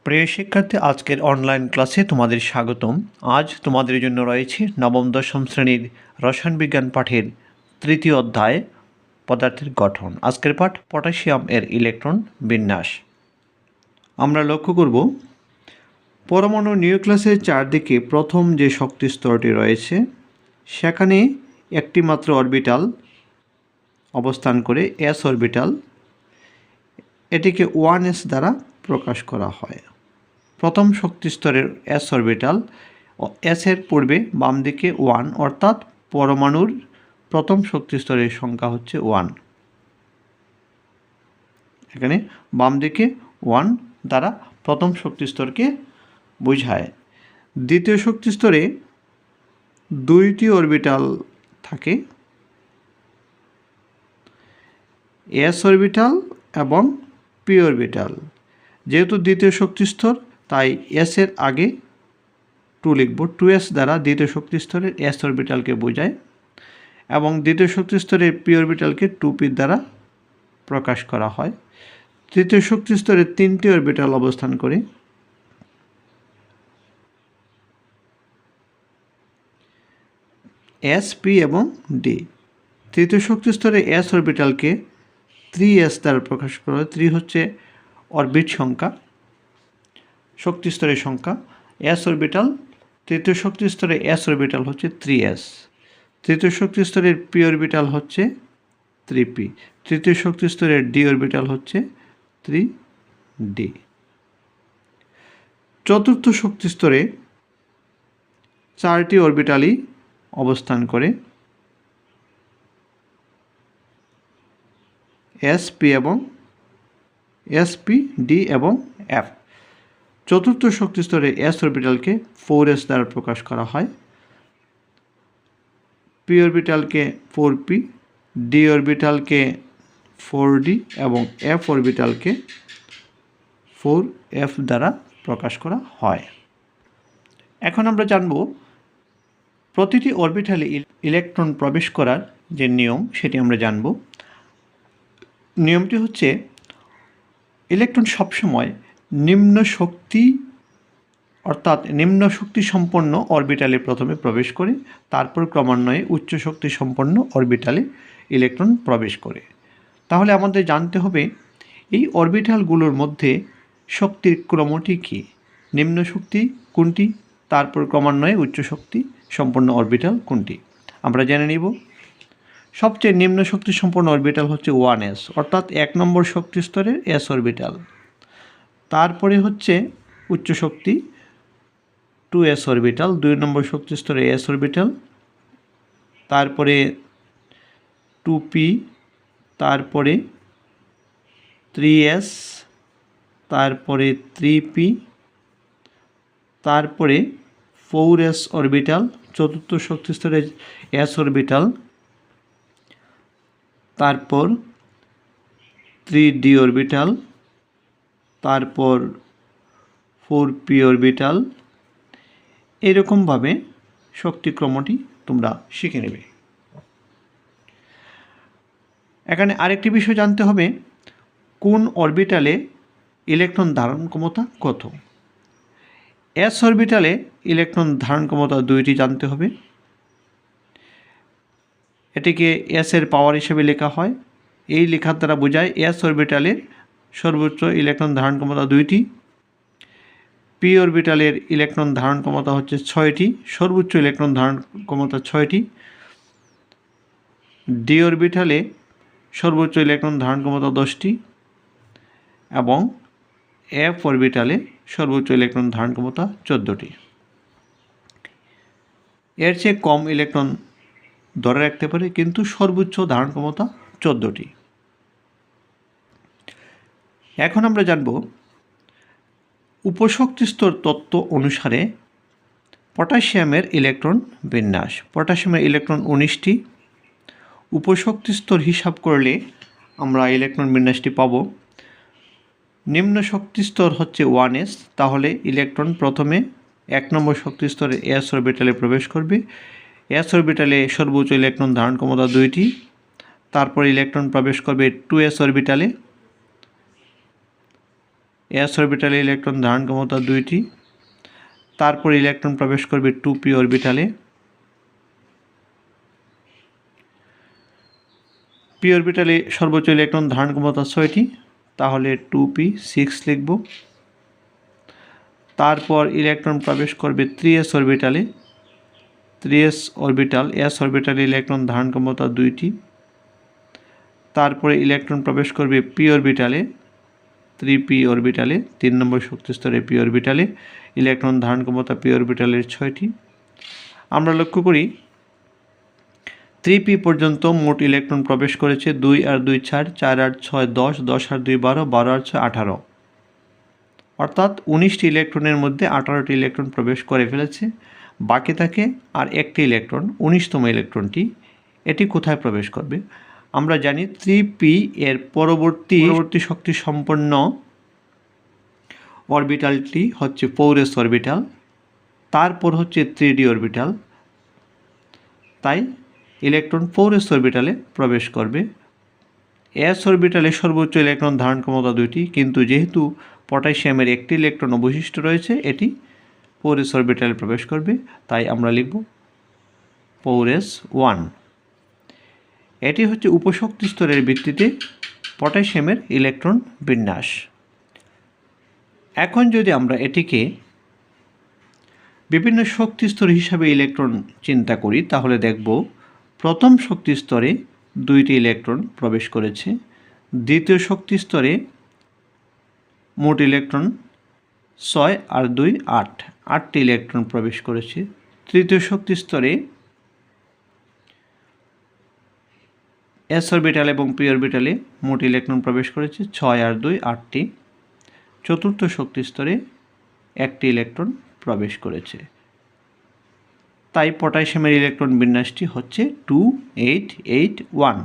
প্রিয় শিক্ষার্থী, আজকের অনলাইন ক্লাসে তোমাদের স্বাগতম। আজ তোমাদের জন্য রয়েছে নবম দশম শ্রেণীর রসায়ন বিজ্ঞান পাঠের তৃতীয় অধ্যায় পদার্থের গঠন। আজকের পাঠ পটাশিয়াম এর ইলেকট্রন বিন্যাস। আমরা লক্ষ্য করব পরমাণু নিউক্লিয়াসের চারদিকে প্রথম যে শক্তি স্তরটি রয়েছে সেখানে একটি মাত্র অরবিটাল অবস্থান করে, এস অরবিটাল। এটিকে 1s দ্বারা প্রকাশ করা হয়। প্রথম শক্তি স্তরের এস অরবিটাল ও এস এর পূর্বে বাম দিকে 1, অর্থাৎ পরমাণুর প্রথম শক্তি স্তরের সংখ্যা হচ্ছে 1। এখানে বাম দিকে 1 দ্বারা প্রথম শক্তি স্তরকে বোঝায়। দ্বিতীয় শক্তি স্তরে দুইটি অরবিটাল থাকে, এস অরবিটাল এবং পি অরবিটাল। যেহেতু দ্বিতীয় শক্তি স্তর, তাই এস এর আগে 2 লিখব। 2s দ্বারা দ্বিতীয় শক্তি স্তরের এস অরবিটালকে বোঝায় এবং দ্বিতীয় শক্তি স্তরের পি অরবিটালকে 2p দ্বারা প্রকাশ করা হয়। তৃতীয় শক্তি স্তরে 3টি অরবিটাল অবস্থান করে, এস, পি এবং ডি। তৃতীয় শক্তি স্তরে এস অরবিটালকে 3s দ্বারা প্রকাশ করা হয়। 3 হচ্ছে অরবিট সংখ্যা, শক্তি স্তরের সংখ্যা। এস অরবিটাল, তৃতীয় শক্তি স্তরে এস অরবিটাল হচ্ছে 3s। তৃতীয় শক্তি স্তরের পি অরবিটাল হচ্ছে 3p। তৃতীয় শক্তি স্তরের ডি অরবিটাল হচ্ছে 3d। চতুর্থ শক্তি স্তরে 4টি অরবিটালই অবস্থান করে, sp এবং sp, d এবং f। চতুর্থ শক্তি স্তরে এস অরবিটালকে 4s দ্বারা প্রকাশ করা হয়, পি অরবিটালকে 4p, ডি অরবিটালকে 4d এবং এফ অরবিটালকে 4f দ্বারা প্রকাশ করা হয়। এখন আমরা জানব প্রতিটি অরবিটালে ইলেকট্রন প্রবেশ করার যে নিয়ম, সেটি আমরা জানব। নিয়মটি হচ্ছে ইলেকট্রন সবসময় নিম্ন শক্তি অর্থাৎ নিম্ন শক্তি সম্পন্ন অরবিটালে প্রথমে প্রবেশ করে, তারপর ক্রমান্বয়ে উচ্চ শক্তি সম্পন্ন অরবিটালে ইলেকট্রন প্রবেশ করে। তাহলে আমাদের জানতে হবে এই অরবিটালগুলোর মধ্যে শক্তির ক্রমটি কী, নিম্ন শক্তি কোনটি, তারপর ক্রমান্বয়ে উচ্চ শক্তি সম্পন্ন অরবিটাল কোনটি। আমরা জেনে নিব। সবচেয়ে নিম্ন শক্তি সম্পন্ন অরবিটাল হচ্ছে 1s, অর্থাৎ 1 নম্বর শক্তি স্তরের এস অরবিটাল। তারপরে হচ্ছে উচ্চ শক্তি 2s অরবিটাল, 2 নম্বর শক্তি স্তরে এস অরবিটাল। তারপরে 2p, তারপরে 3s, তারপরে 3p, তারপরে 4s অরবিটাল, চতুর্থ শক্তি স্তরে এস অরবিটাল। তারপর 3d অরবিটাল, তারপর 4p অরবিটাল। এরকমভাবে শক্তিক্রমটি তোমরা শিখে নেবে। এখানে আরেকটি বিষয় জানতে হবে, কোন অরবিটালে ইলেকট্রন ধারণ ক্ষমতা কত। এস অরবিটালে ইলেকট্রন ধারণ ক্ষমতা 2টি জানতে হবে। এটিকে এস এর পাওয়ার হিসেবে লেখা হয়। এই লেখার দ্বারা বোঝায় এস অরবিটালের সর্বোচ্চ ইলেকট্রন ধারণ ক্ষমতা 2টি, পি অরবিটালের ইলেকট্রন ধারণ ক্ষমতা হচ্ছে 6টি, সর্বোচ্চ ইলেকট্রন ধারণ ক্ষমতা 6টি। ডি অরবিটালে সর্বোচ্চ ইলেকট্রন ধারণ ক্ষমতা 10টি এবং এফ অরবিটালে সর্বোচ্চ ইলেকট্রন ধারণ ক্ষমতা 14টি। এর চেয়ে কম ইলেকট্রন ধরে রাখতে পারে, কিন্তু সর্বোচ্চ ধারণ ক্ষমতা 14টি। এখন আমরা জানব উপশক্তি স্তর তত্ত্ব অনুসারে পটাশিয়ামের ইলেকট্রন বিন্যাস। পটাশিয়ামের ইলেকট্রন 19টি। উপশক্তি স্তর হিসাব করলে আমরা ইলেকট্রন বিন্যাসটি পাব। নিম্ন শক্তি স্তর হচ্ছে 1s, তাহলে ইলেকট্রন প্রথমে 1 নম্বর শক্তি স্তরে এস অরবিটালে প্রবেশ করবে। এস অরবিটালে সর্বোচ্চ ইলেকট্রন ধারণ ক্ষমতা 2টি। তারপর ইলেকট্রন প্রবেশ করবে 2s অরবিটালে। এস অরবিটালে ইলেকট্রন ধারণ ক্ষমতা 2টি। তারপর ইলেকট্রন প্রবেশ করবে 2p অরবিটালে। p অরবিটালে সর্বোচ্চ ইলেকট্রন ধারণ ক্ষমতা 6টি, তাহলে 2p6 লিখব। তারপর ইলেকট্রন প্রবেশ করবে 3s অরবিটালে। 3s অরবিটাল, s অরবিটালে ইলেকট্রন ধারণ ক্ষমতা 2টি। তারপরে ইলেকট্রন প্রবেশ করবে p অরবিটালে, 3p অরবিটালে, 3 নম্বর শক্তি স্তরে p অরবিটালে ইলেকট্রন ধারণ ক্ষমতা p অরবিটালের 6টি। আমরা লক্ষ্য করি 3p পর্যন্ত মোট ইলেকট্রন প্রবেশ করেছে 2 আর 2 4, 4 আর 6 10, 10 আর 2 12, 12 আর 6 18, অর্থাৎ 19টি ইলেকট্রনের মধ্যে 18টি ইলেকট্রন প্রবেশ করে ফেলেছে। বাকি থাকে আর একটি ইলেকট্রন, 19তম ইলেকট্রনটি, এটি কোথায় প্রবেশ করবে? আমরা জানি 3p এর পরবর্তী শক্তি সম্পন্ন অরবিটালটি হচ্ছে 4s অরবিটাল, তারপর হচ্ছে 3d অরবিটাল। তাই ইলেকট্রন 4s অরবিটালে প্রবেশ করবে। s অরবিটালে সর্বোচ্চ ইলেকট্রন ধারণ ক্ষমতা 2টি, কিন্তু যেহেতু পটাশিয়ামের একটি ইলেকট্রন অবশিষ্ট রয়েছে, এটি 4s অরবিটালে প্রবেশ করবে। তাই আমরা লিখব 4s1। এটি হচ্ছে উপশক্তি স্তরের ভিত্তিতে পটাশিয়ামের ইলেকট্রন বিন্যাস। এখন যদি আমরা এটিকে বিভিন্ন শক্তি স্তর হিসাবে ইলেকট্রন চিন্তা করি, তাহলে দেখব প্রথম শক্তি স্তরে 2টি ইলেকট্রন প্রবেশ করেছে। দ্বিতীয় শক্তি স্তরে মোট ইলেকট্রন 6 আর 2 8, 8টি ইলেকট্রন প্রবেশ করেছে। তৃতীয় শক্তি স্তরে s অরবিটাল এবং p অরবিটালে মোট ইলেকট্রন প্রবেশ করেছে 6 আর 2 8টি। চতুর্থ শক্তি স্তরে একটি ইলেকট্রন প্রবেশ করেছে। তাই পটাশিয়ামের ইলেকট্রন বিন্যাসটি হচ্ছে 2 8 8 1।